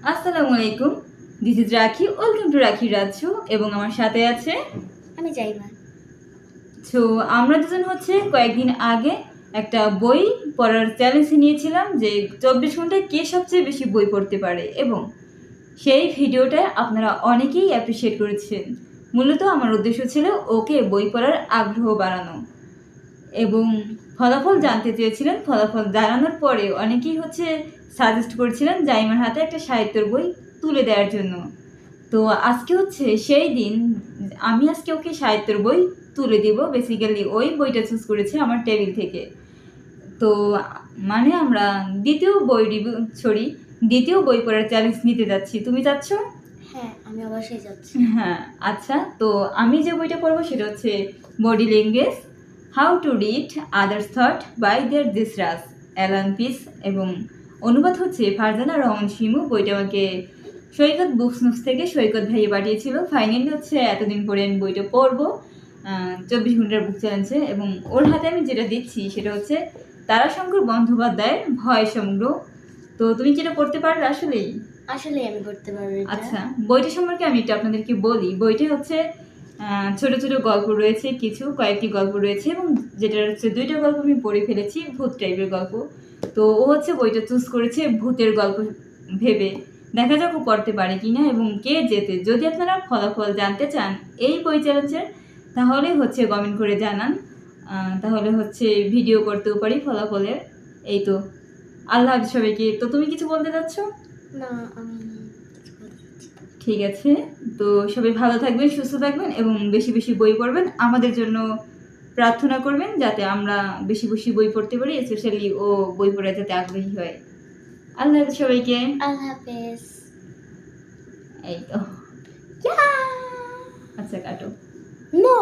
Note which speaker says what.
Speaker 1: আসসালামু আলাইকুম। This is রাখি। ওয়েলকাম টু রাখি রাজ্য। এবং আমার সাথে আছে
Speaker 2: আমি জাইমা।
Speaker 1: সো আমরা দুজন হচ্ছে কয়েকদিন আগে একটা বই পড়ার চ্যালেঞ্জ নিয়েছিলাম যে 24 ঘন্টায় কে সবচেয়ে বেশি বই পড়তে পারে, এবং সেই ভিডিওটা আপনারা অনেকেই অ্যাপ্রিসিয়েট করেছেন। মূলত আমার উদ্দেশ্য ছিল ওকে বই পড়ার আগ্রহ বাড়ানো এবং ফলাফল জানতে চেয়েছিলেন। ফলাফল জানানোর পরে অনেকেই হচ্ছে সাজেস্ট করেছিলেন জাইমার হাতে একটা সাহিত্যের বই তুলে দেওয়ার জন্য। তো আজকে হচ্ছে সেই দিন, আমি আজকে ওকে সাহিত্যের বই তুলে দিব। বেসিক্যালি ওই বইটা চুজ করেছে আমার টেবিল থেকে। তো মানে আমরা দ্বিতীয় বই পড়ার চ্যালেঞ্জ নিতে যাচ্ছি। তুমি যাচ্ছ?
Speaker 2: হ্যাঁ, আমি অবশ্যই যাচ্ছি।
Speaker 1: হ্যাঁ, আচ্ছা। তো আমি যে বইটা পড়বো সেটা হচ্ছে body language, how to read others thought by their gestures, Allan Pease, এবং অনুবাদ হচ্ছে ফারজানা রহমান শিমু। বইটা আমাকে সৈকত বুকস থেকে সৈকত ভাইয়ে পাঠিয়েছিল। ফাইনালি হচ্ছে এতদিন পরে আমি বইটা পড়বো 24 ঘন্টার বুক চ্যালেঞ্জে, এবং ওর হাতে আমি যেটা দিচ্ছি সেটা হচ্ছে তারাশঙ্কর বন্দ্যোপাধ্যায়ের ভয় সংগ্রহ। তো তুমি যেটা পড়তে পারবে আসলেই?
Speaker 2: আসলে আমি করতে পারবো এটা।
Speaker 1: আচ্ছা, বইটা সম্পর্কে আমি একটু আপনাদেরকে বলি। বইটা হচ্ছে ছোট ছোট গল্প রয়েছে, কয়েকটি গল্প রয়েছে, এবং যেটা হচ্ছে 2টা গল্প আমি পড়ে ফেলেছি, ভূত টাইপের গল্প। তো ও হচ্ছে বইটা চুজ করেছে ভূতের গল্প ভেবে। দেখা যাক ও পড়তে পারে কিনা এবং কে জেতে। যদি আপনারা ফলাফল জানতে চান এই বই চ্যালেঞ্জের, তাহলে হচ্ছে কমেন্ট করে জানান। তাহলে হচ্ছে ভিডিও করতেও পারি ফলাফলের। এই তো, আল্লাহ হাফিজ সবাইকে। তো তুমি কিছু বলতে চাচ্ছ?
Speaker 2: না, আমি
Speaker 1: ঠিক আছে। তো সবাই ভালো থাকবেন, সুস্থ থাকবেন, এবং বেশি বেশি বই পড়বেন। আমাদের জন্য প্রার্থনা করবেন যাতে আমরা বেশি বেশি বই পড়তে পারি, স্পেশালি ও বই পড়া যাতে আগ্রহী হয়। আল্লাহ হাফিজ সবাইকে।
Speaker 2: আল্লাহ হাফেজ।
Speaker 1: এই তো, আচ্ছা কাটো।
Speaker 2: নো।